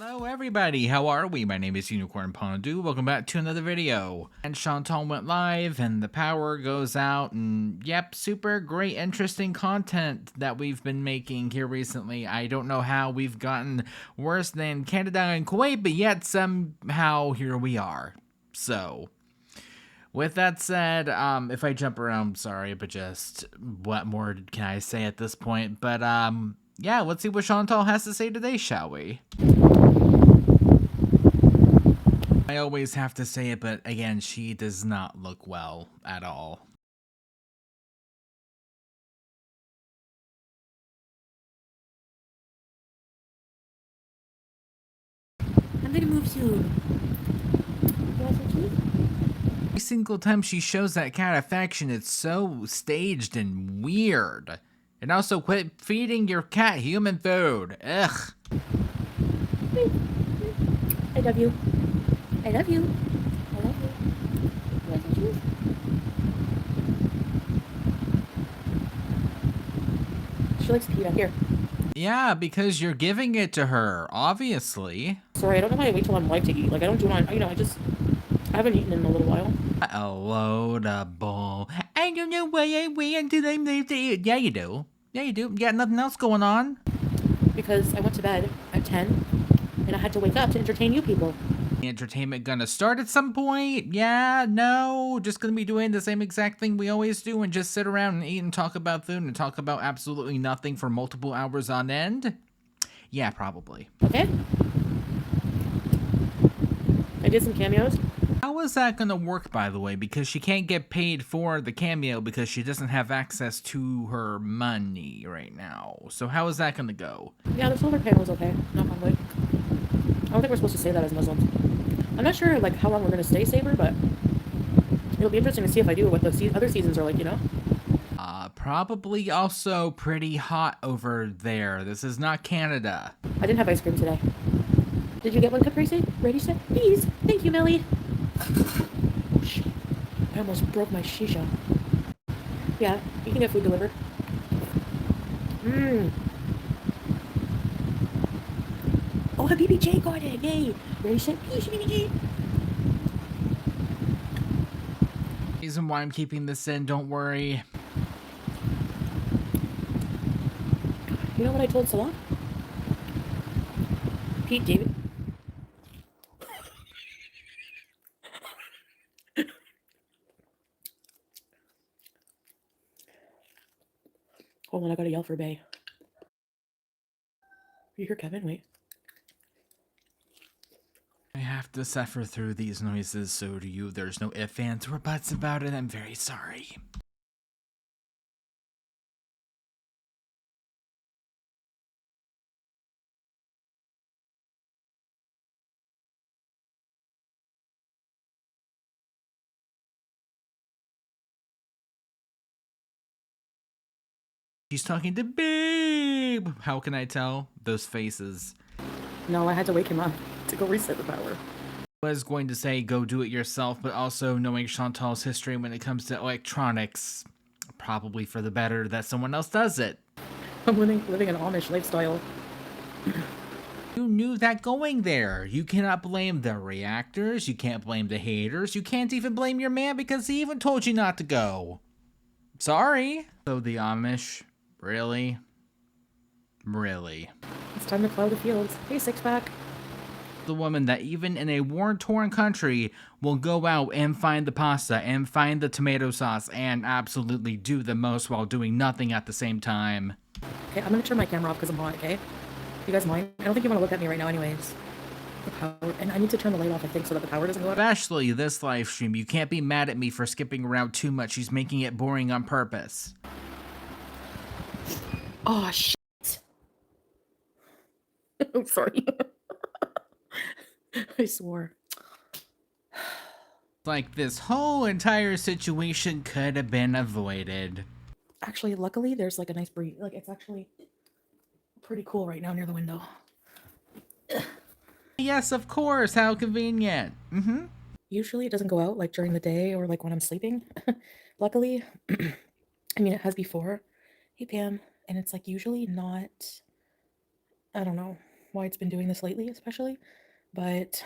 Hello everybody, how are we? My name is Unicorn Pondu. Welcome back to another video. And Chantal went live and the power goes out and yep, super great interesting content that we've been making here recently. I don't know how we've gotten worse than Canada and Kuwait, but yet somehow here we are. So, with that said, if I jump around, sorry, but just what more can I say at this point? But yeah, let's see what Chantal has to say today, shall we? I always have to say it, but again, she does not look well at all. I'm gonna move soon. You want some cheese? Every single time she shows that cat affection, it's so staged and weird. And also quit feeding your cat human food. Ugh. I love you. I love you. I love you. You want some cheese? She likes pita. Here. Yeah, because you're giving it to her, obviously. Sorry, I don't know why I wait till I'm live to eat. Like, I don't do it on, I haven't eaten in a little while. Loadable. I don't know why I wait until I'm live to eat. Yeah, you do. Yeah, you do. You got nothing else going on? Because I went to bed at 10, and I had to wake up to entertain you people. Entertainment gonna start at some point? Yeah, no, just gonna be doing the same exact thing we always do and just sit around and eat and talk about food and talk about absolutely nothing for multiple hours on end? Yeah, probably. Okay? I did some cameos. How is that gonna work, by the way? Because she can't get paid for the cameo because she doesn't have access to her money right now. So how is that gonna go? Yeah, the solar panel is okay. Knock on wood. I don't think we're supposed to say that as Muslims. I'm not sure, like, how long we're gonna stay Saber, but it'll be interesting to see if I do what the other seasons are like, you know? Probably also pretty hot over there. This is not Canada. I didn't have ice cream today. Did you get one, Caprese? Ready, set, please. Thank you, Millie. Oh, shit. I almost broke my shisha. Yeah, you can get food delivered. Mmm. Oh, Habibi J got it. Yay. Ready, set, please, Habibi J. Reason why I'm keeping this in, don't worry. You know what I told Salah? Pete, David. Hold on, I gotta yell for Bay. You hear Kevin? Wait. I have to suffer through these noises, so do you. There's no ifs, ands, or buts about it. I'm very sorry. She's talking to Babe. How can I tell? Those faces. No, I had to wake him up to go reset the power. I was going to say go do it yourself, but also knowing Chantal's history when it comes to electronics, probably for the better that someone else does it. I'm living an Amish lifestyle. You knew that going there. You cannot blame the reactors, you can't blame the haters, you can't even blame your man because he even told you not to go. Sorry. So the Amish, really? Really? It's time to plow the fields. Hey, six-pack. The woman that even in a war-torn country will go out and find the pasta and find the tomato sauce and absolutely do the most while doing nothing at the same time. Okay, I'm gonna turn my camera off because I'm hot, okay? You guys mind? I don't think you want to look at me right now anyways. The power, and I need to turn the light off, I think, so that the power doesn't go out. Especially this live stream, you can't be mad at me for skipping around too much. She's making it boring on purpose. Oh, shit. I'm sorry. I swore. Like this whole entire situation could have been avoided. Actually, luckily, there's like a nice breeze. Like, it's actually pretty cool right now near the window. Yes, of course. How convenient. Usually it doesn't go out like during the day or like when I'm sleeping. Luckily, I mean, it has before. Hey, Pam. And it's like usually not, I don't know. why it's been doing this lately, especially, but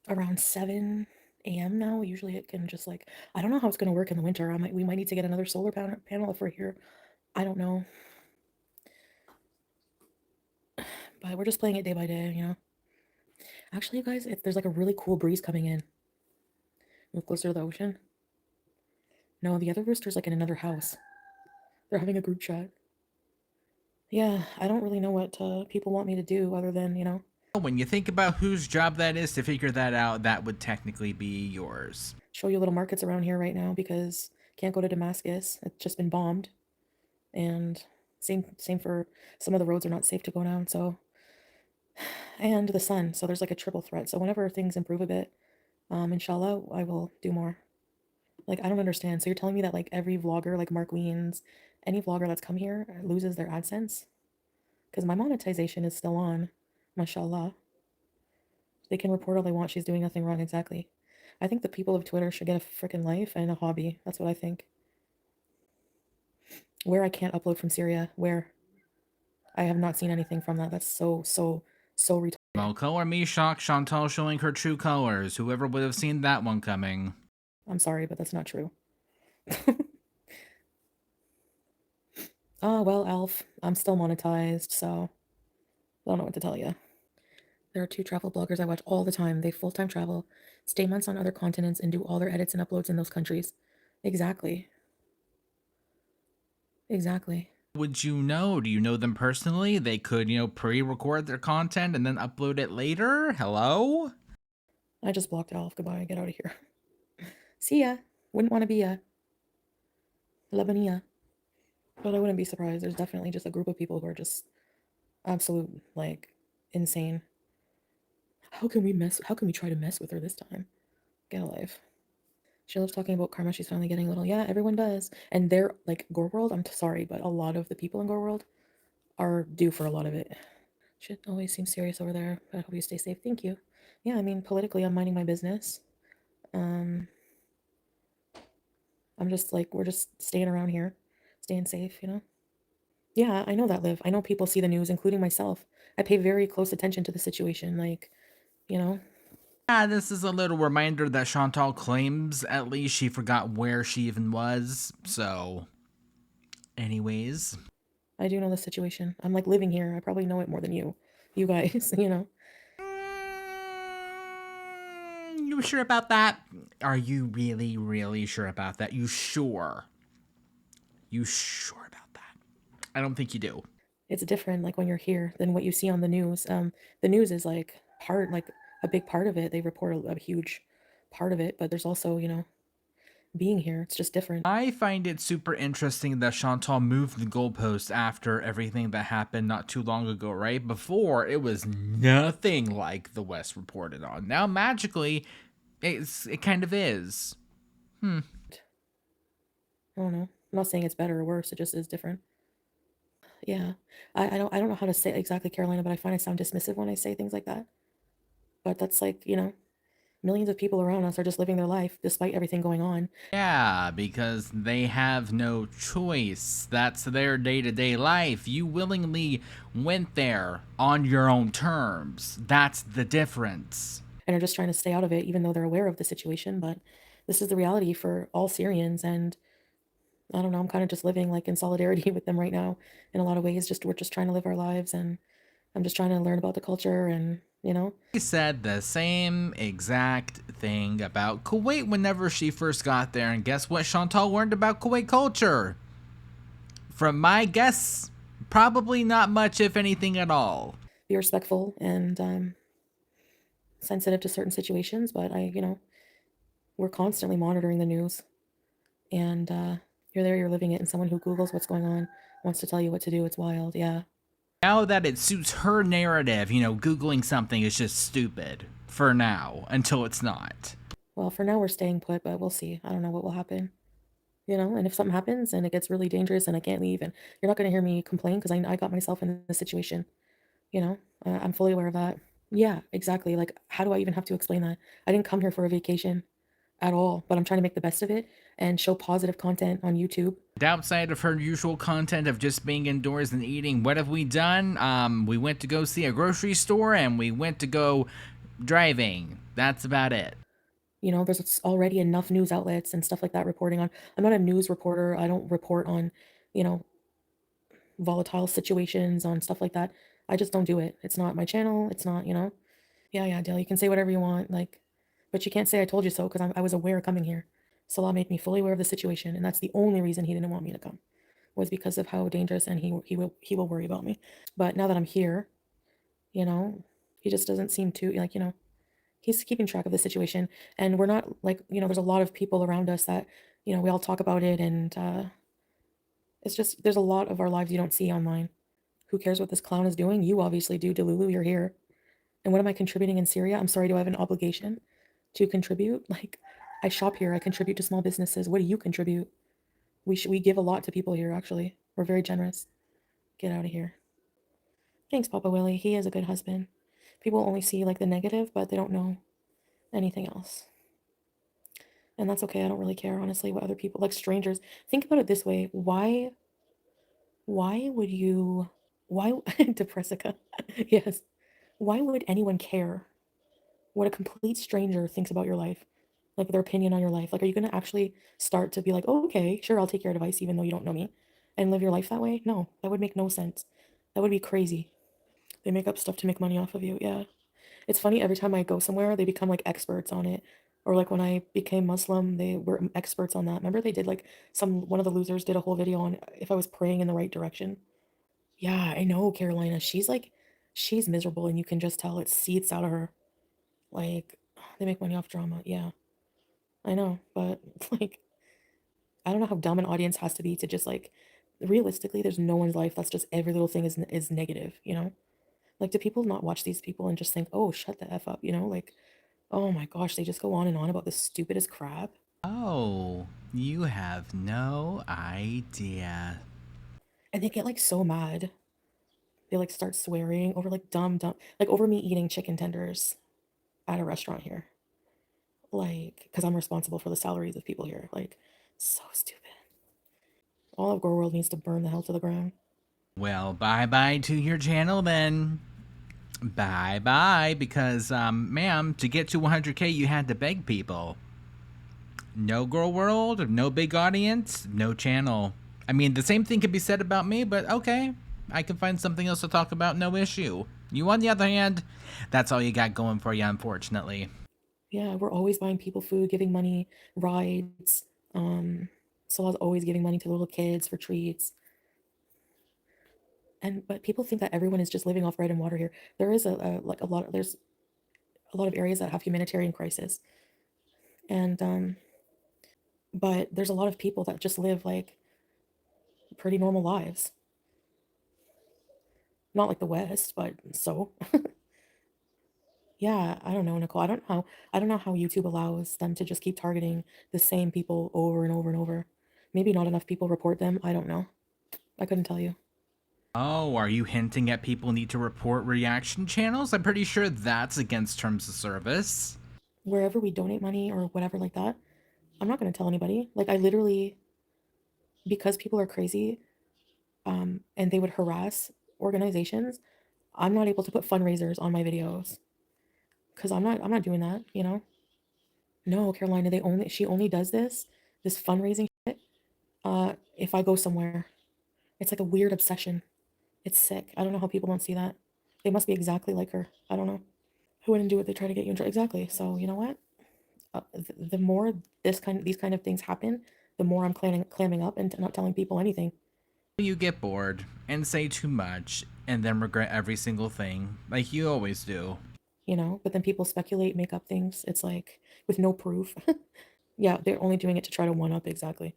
around 7 a.m. now, usually it can just like, I don't know how it's going to work in the winter. We might need to get another solar panel if we're here. I don't know. But we're just playing it day by day, you know. Actually, you guys, there's like a really cool breeze coming in. Move closer to the ocean. No, the other rooster's like in another house. They're having a group chat. Yeah, I don't really know what people want me to do other than, you know, When you think about whose job that is to figure that out, that would technically be yours. show you little markets around here right now because can't go to Damascus. It's just been bombed. And same for some of the roads are not safe to go down, so and the sun. So there's like a triple threat. So whenever things improve a bit, inshallah, I will do more. Like, I don't understand. So you're telling me that like every vlogger, like Mark Wiens, any vlogger that's come here loses their AdSense? Because my monetization is still on, mashallah. They can report all they want. She's doing nothing wrong. Exactly. I think the people of Twitter should get a freaking life and a hobby. That's what I think. Where I can't upload from Syria. Where I have not seen anything from that. That's so retarded. Well, color me shocked, Chantal showing her true colors. Whoever would have seen that one coming? I'm sorry, but that's not true. Oh, well, Alf, I'm still monetized, so I don't know what to tell you. There are 2 travel bloggers I watch all the time. They full-time travel, stay months on other continents, and do all their edits and uploads in those countries. Exactly. Exactly. Would you know? Do you know them personally? They could, pre-record their content and then upload it later? Hello? I just blocked Alf. Goodbye. Get out of here. See ya. Wouldn't want to be a Lebanese. But I wouldn't be surprised. There's definitely just a group of people who are just absolute, like, insane. How can we try to mess with her this time? Get a life. She loves talking about karma. She's finally getting a little. Yeah, everyone does. And they're like Gore World. I'm sorry, but a lot of the people in Gore World are due for a lot of it. Shit always seems serious over there. But I hope you stay safe. Thank you. Yeah, I mean, politically, I'm minding my business. I'm just like, we're just staying around here, staying safe, you know? Yeah, I know that, Liv. I know people see the news, including myself. I pay very close attention to the situation. Like, you know, Yeah, this is a little reminder that Chantal claims at least she forgot where she even was. So, anyways. I do know the situation. I'm like living here. I probably know it more than you guys, you know? You sure about that? Are you really, really sure about that? You sure? You sure about that? I don't think you do. It's different like when you're here than what you see on the news. The news is like a big part of it. They report a huge part of it, but there's also, you know, being here. It's just different. I find it super interesting that Chantal moved the goalpost after everything that happened not too long ago, right? Before, it was nothing like the West reported on. Now, magically, it kind of is. I don't know. I'm not saying it's better or worse. It just is different. Yeah. I don't know how to say it exactly, Carolina, but I find I sound dismissive when I say things like that. But that's like, you know, millions of people around us are just living their life despite everything going on. Yeah, because they have no choice. That's their day-to-day life. You willingly went there on your own terms. That's the difference. And are just trying to stay out of it, even though they're aware of the situation. But this is the reality for all Syrians. And I don't know, I'm kind of just living like in solidarity with them right now in a lot of ways. Just we're just trying to live our lives and I'm just trying to learn about the culture and, you know. She said the same exact thing about Kuwait whenever she first got there, and guess what Chantal learned about Kuwait culture? From my guess, probably not much, if anything at all. Be respectful and sensitive to certain situations, but you know, we're constantly monitoring the news and you're there, you're living it, and someone who Googles what's going on wants to tell you what to do. It's wild, yeah. Now that it suits her narrative, Googling something is just stupid. For now, until it's not. Well, for now we're staying put, but we'll see. I don't know what will happen. You know, and if something happens and it gets really dangerous and I can't leave, and you're not going to hear me complain because I got myself in this situation. You know, I'm fully aware of that. Yeah, exactly. Like, how do I even have to explain that? I didn't come here for a vacation. at all, but I'm trying to make the best of it and show positive content on YouTube. Outside of her usual content of just being indoors and eating, what have we done? We went to go see a grocery store and we went to go driving. That's about it. You know, there's already enough news outlets and stuff like that reporting on. I'm not a news reporter. I don't report on, you know, volatile situations, on stuff like that. I just don't do it. It's not my channel. It's not, you know. Yeah, yeah, Dale, you can say whatever you want, like, but you can't say I told you so because I was aware coming here. Salah made me fully aware of the situation, and that's the only reason he didn't want me to come, was because of how dangerous, and he will worry about me. But now that I'm here, you know, he just doesn't seem to like, you know, he's keeping track of the situation, and we're not like, you know, there's a lot of people around us that, you know, we all talk about it, and it's just there's a lot of our lives you don't see online. Who cares what this clown is doing? You obviously do, Delulu. You're here. And what am I contributing in Syria? I'm sorry, do I have an obligation to contribute? Like, I shop here, I contribute to small businesses. What do you contribute? We give a lot to people here, actually. We're very generous. Get out of here. Thanks, Papa Willie. He is a good husband. People only see like the negative, but they don't know anything else. And that's okay. I don't really care, honestly, what other people, like strangers. Think about it this way. Why would you, why, Depressica? Yes. Why would anyone care what a complete stranger thinks about your life? Like their opinion on your life. Like, are you going to actually start to be like, oh, okay, sure, I'll take your advice, even though you don't know me, and live your life that way? No, that would make no sense. That would be crazy. They make up stuff to make money off of you. Yeah. It's funny, every time I go somewhere, they become like experts on it. Or like when I became Muslim, they were experts on that. Remember they did like one of the losers did a whole video on if I was praying in the right direction. Yeah, I know, Carolina. She's miserable and you can just tell it seeps out of her. Like they make money off drama. Yeah. I know, but like I don't know how dumb an audience has to be to just like realistically there's no one's life that's just every little thing is negative, you know? Like do people not watch these people and just think, "Oh, shut the F up," you know? Like, "Oh my gosh, they just go on and on about the stupidest crap." Oh, you have no idea. And they get like so mad. They like start swearing over like dumb like over me eating chicken tenders at a restaurant here. Like cuz I'm responsible for the salaries of people here. Like so stupid. All of Gore World needs to burn the hell to the ground. Well, bye-bye to your channel then. Bye-bye, because, ma'am, to get to 100K, you had to beg people. No girl world, no big audience, no channel. I mean, the same thing could be said about me, but okay. I can find something else to talk about, no issue. You, on the other hand, that's all you got going for you, unfortunately. Yeah, we're always buying people food, giving money, rides. Salah's always giving money to little kids for treats. And but people think that everyone is just living off bread and water here. There is there's a lot of areas that have humanitarian crisis. And but there's a lot of people that just live like pretty normal lives. Not like the West, but so. Yeah, I don't know, Nicole. I don't know how YouTube allows them to just keep targeting the same people over and over and over. Maybe not enough people report them. I don't know. I couldn't tell you. Oh, are you hinting at people need to report reaction channels? I'm pretty sure that's against terms of service. Wherever we donate money or whatever like that, I'm not going to tell anybody. Like I literally, because people are crazy, and they would harass organizations, I'm not able to put fundraisers on my videos because I'm not doing that, you know? No, Carolina, she only does this fundraising shit, if I go somewhere. It's like a weird obsession. It's sick. I don't know how people don't see that. They must be exactly like her. I don't know. Who wouldn't do what they try to get you in trouble? Exactly. So you know what? The more these kind of things happen, the more I'm clamming up and not telling people anything. You get bored and say too much and then regret every single thing, like you always do. You know, but then people speculate, make up things. It's like with no proof. Yeah, they're only doing it to try to one up exactly.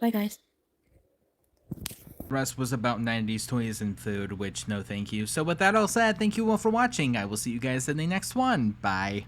Bye, guys. The rest was about 90s toys and food, which no thank you. So with that all said, thank you all for watching. I will see you guys in the next one. Bye.